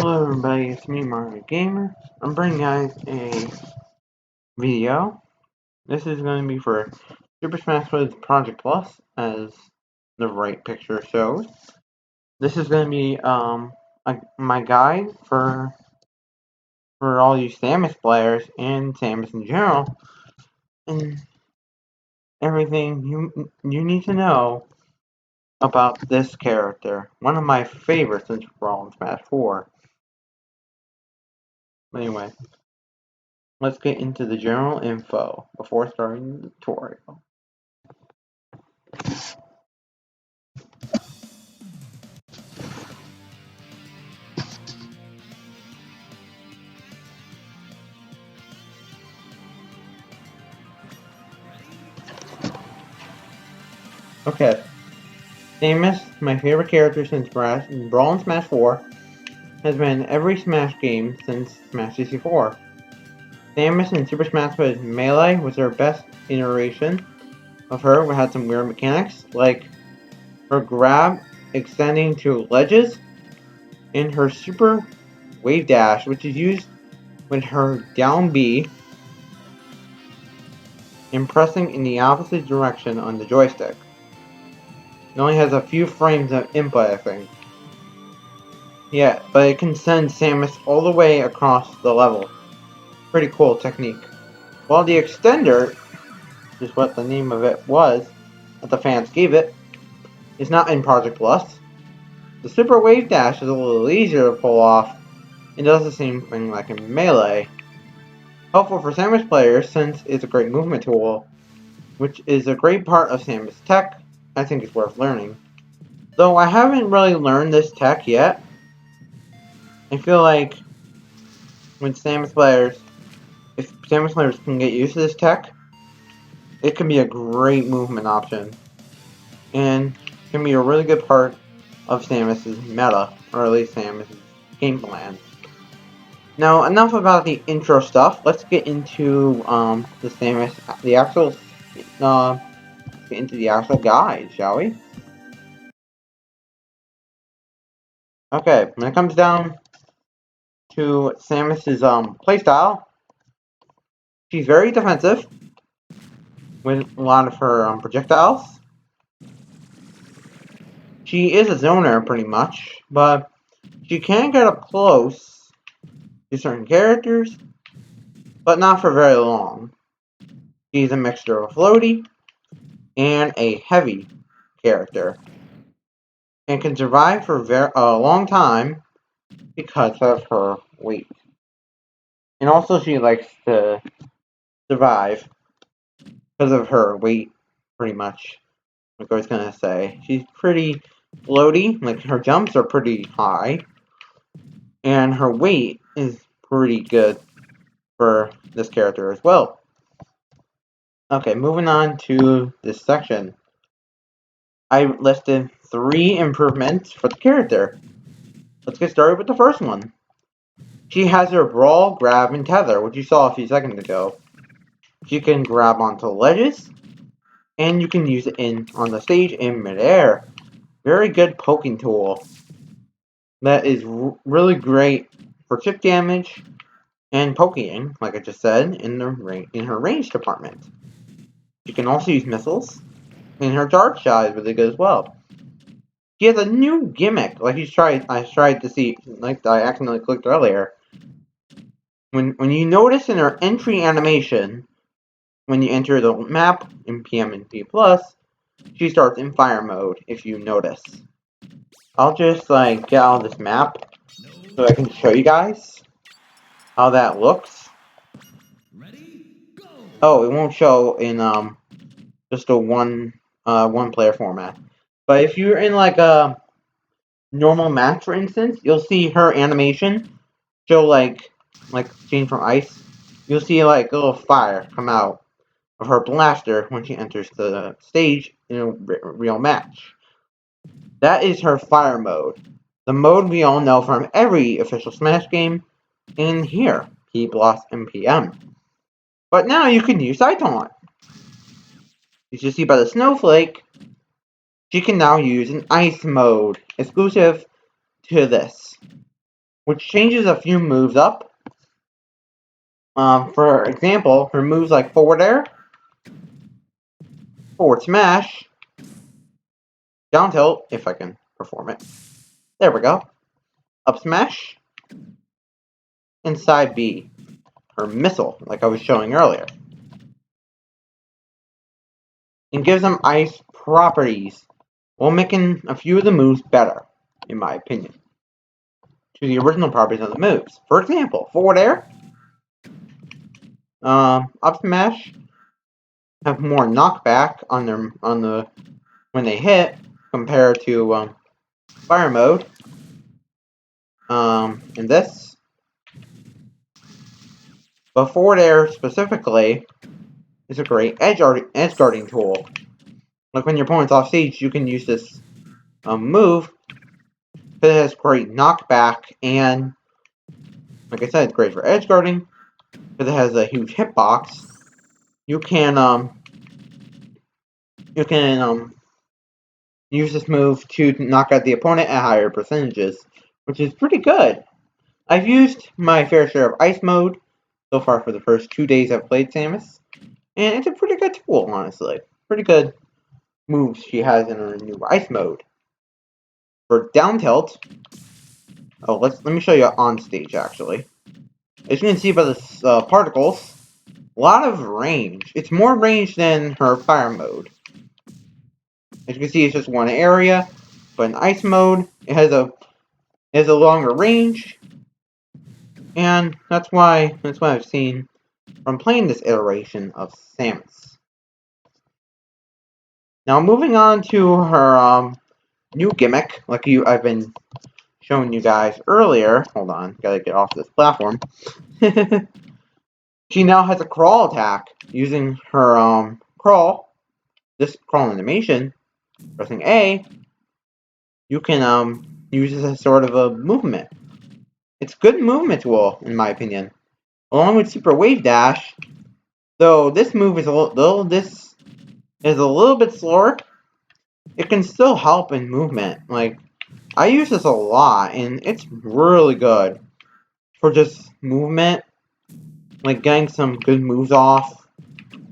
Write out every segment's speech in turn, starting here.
Hello everybody, it's me Mario Gamer. I'm bringing guys a video. This is going to be for Super Smash Bros. Project Plus, as the right picture shows. This is going to be my guide for all you Samus players and Samus in general, and everything you need to know about this character. One of my favorites since Brawl and Smash 4. Anyway. Let's get into the general info before starting the tutorial. Okay, Samus, my favorite character since Brawl and Smash 4, has been in every Smash game since Smash 64. Samus in Super Smash Bros. Melee was their best iteration of her. We had some weird mechanics, like her grab extending to ledges, and her super wave dash, which is used with her down B and pressing in the opposite direction on the joystick. It only has a few frames of input, I think. Yeah, but it can send Samus all the way across the level. Pretty cool technique. While the extender, which is what the name of it was, that the fans gave it, is not in Project Plus, the Super Wave Dash is a little easier to pull off and does the same thing like in Melee. Helpful for Samus players since it's a great movement tool, which is a great part of Samus tech. I think it's worth learning. Though I haven't really learned this tech yet, I feel like when Samus players, if Samus players can get used to this tech, it can be a great movement option, and can be a really good part of Samus's meta, or at least Samus's game plan. Now, enough about the intro stuff. Let's get into the actual, get into the actual guide, shall we? Okay, when it comes down to Samus's playstyle, she's very defensive with a lot of her projectiles. She is a zoner pretty much, but she can get up close to certain characters, but not for very long. She's a mixture of a floaty and a heavy character, and can survive for a long time because of her weight. And also she likes to survive because of her weight, pretty much. Like I was gonna say, she's pretty floaty. Like her jumps are pretty high, and her weight is pretty good for this character as well. Okay, moving on to this section. I listed 3 improvements for the character. Let's get started with the first one. She has her Brawl, Grab, and Tether, which you saw a few seconds ago. She can grab onto ledges, and you can use it on the stage in midair. Very good poking tool. That is really great for chip damage and poking, like I just said, in her range department. She can also use missiles, and her charge shot is really good as well. She has a new gimmick, like I tried to see, like I accidentally clicked earlier. When you notice in her entry animation, when you enter the map in PM and P+, she starts in fire mode, if you notice. I'll just get out of this map so I can show you guys how that looks. Oh, it won't show in just a one player format. But if you're in like a normal match, for instance, you'll see her animation show like change from ice. You'll see like a little fire come out of her blaster when she enters the stage in a real match. That is her fire mode. The mode we all know from every official Smash game in here, P+, and PM. But now you can use Side Taunt. As you see by the snowflake, she can now use an ice mode, exclusive to this. which changes a few moves up. For example, her moves like forward air, forward smash, down tilt, if I can perform it. There we go. Up smash, and side B, her missile, like I was showing earlier. And gives them ice properties, while making a few of the moves better, in my opinion, to the original properties of the moves. For example, forward air, up smash, have more knockback on the when they hit compared to fire mode. In this, but forward air specifically is a great edge guarding tool. Like when your opponent's off stage, you can use this move because it has great knockback and, like I said, it's great for edge guarding because it has a huge hitbox. You can use this move to knock out the opponent at higher percentages, which is pretty good. I've used my fair share of ice mode so far for the first 2 days I've played Samus, and it's a pretty good tool, honestly. Pretty good moves she has in her new ice mode. For down tilt, let me show you on stage actually. As you can see by the particles, a lot of range. It's more range than her fire mode. As you can see, it's just one area, but in ice mode, it has a longer range, and that's why I've seen from playing this iteration of Samus. Now moving on to her new gimmick, like I've been showing you guys earlier. Hold on, gotta get off this platform. She now has a crawl attack using her crawl. This crawl animation, pressing A, you can use this as sort of a movement. It's a good movement tool, in my opinion. Along with Super Wave Dash, though this move is a little bit slower, it can still help in movement. Like, I use this a lot, and it's really good for just movement, like getting some good moves off,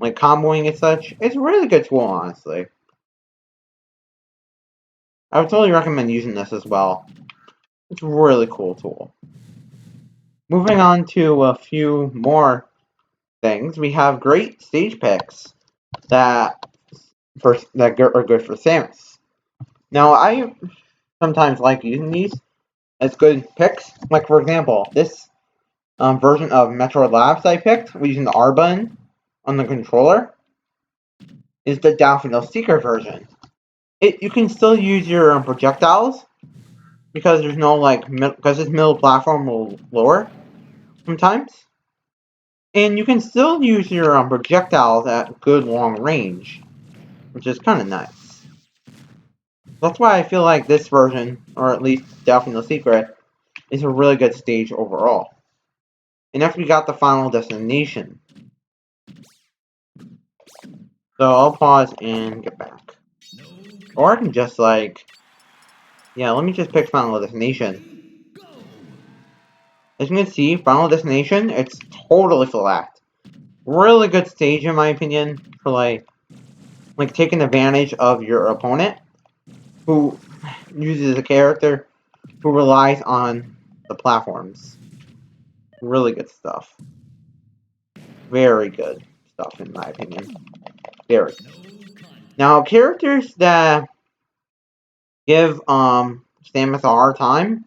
like comboing and such. It's a really good tool, honestly. I would totally recommend using this as well. It's a really cool tool. Moving on to a few more things, we have great stage picks that are good for Samus. Now, I sometimes like using these as good picks. Like, for example, this version of Metroid Labs I picked, using the R button on the controller, is the Daffodil Seeker version. You can still use your projectiles because there's no because this middle platform will lower sometimes, and you can still use your projectiles at good long range, which is kind of nice. That's why I feel like this version, or at least Daffodil Secret, is a really good stage overall. And next we got the Final Destination. So I'll pause and get back. Or I can just let me just pick Final Destination. As you can see, Final Destination, it's totally flat. Really good stage in my opinion for like taking advantage of your opponent who uses a character who relies on the platforms. Really good stuff. Very good stuff in my opinion. Very good. Now characters that give Samus a hard time.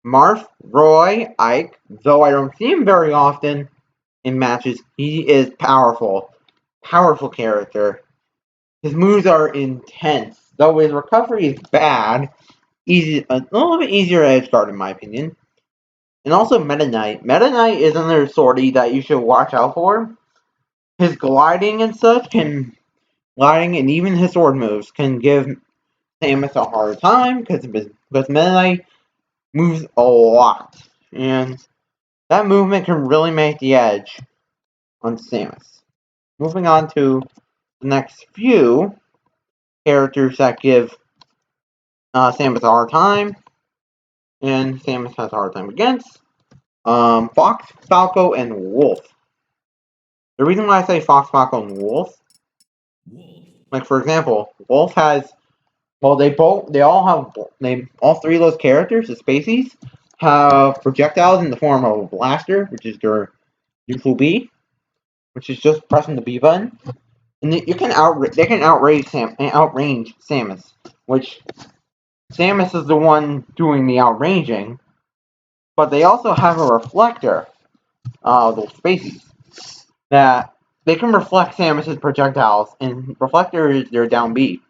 Marth, Roy, Ike, though I don't see him very often in matches, he is powerful. Powerful character. His moves are intense, though his recovery is bad. A little bit easier to edge guard in my opinion. And also Meta Knight. Meta Knight is another sortie that you should watch out for. His gliding and such gliding and even his sword moves can give Samus a hard time because Meta Knight moves a lot. And that movement can really make the edge on Samus. Moving on to the next few characters that give Samus a hard time. and Samus has a hard time against. Fox, Falco, and Wolf. The reason why I say Fox, Falco, and Wolf, like for example, Wolf has, well, all three of those characters, the Spaceys, have projectiles in the form of a blaster, which is their usual B, which is just pressing the B button, and they can outrange Samus, which Samus is the one doing the outranging, but they also have a reflector, those Spaceys, that they can reflect Samus's projectiles, and reflector is their down B.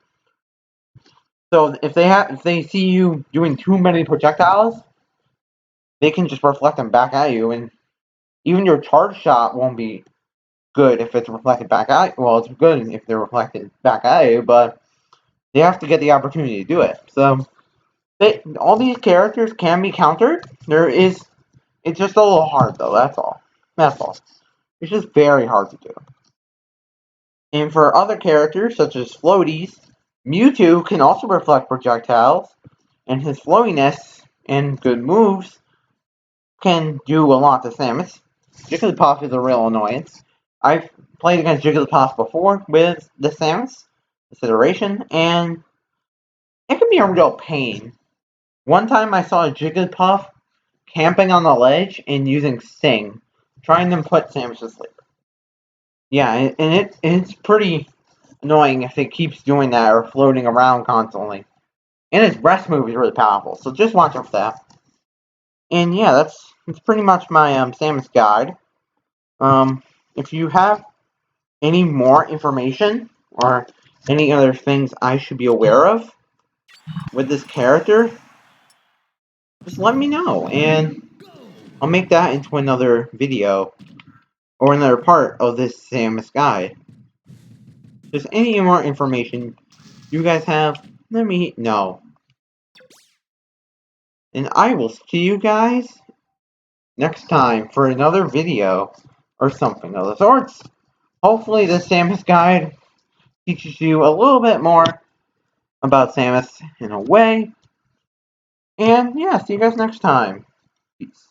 So if they see you doing too many projectiles, they can just reflect them back at you, and even your charge shot won't be good if it's reflected back at you. Well, it's good if they're reflected back at you, but they have to get the opportunity to do it. So all these characters can be countered. It's just a little hard though. That's all. That's all. It's just very hard to do. And for other characters such as floaties, Mewtwo can also reflect projectiles, and his floatiness and good moves can do a lot to Samus. Jigglypuff is a real annoyance. I've played against Jigglypuff before with the Samus iteration, and it can be a real pain. One time I saw a Jigglypuff camping on the ledge and using Sting, trying to put Samus to sleep. Yeah, and it's pretty annoying if it keeps doing that or floating around constantly. And its breast move is really powerful, so just watch out for that. And yeah, that's pretty much my Samus guide. If you have any more information or any other things I should be aware of with this character, just let me know, and I'll make that into another video or another part of this Samus guide. Just any more information you guys have, let me know. And I will see you guys next time for another video or something of the sorts. Hopefully this Samus guide teaches you a little bit more about Samus in a way. And yeah, see you guys next time. Peace.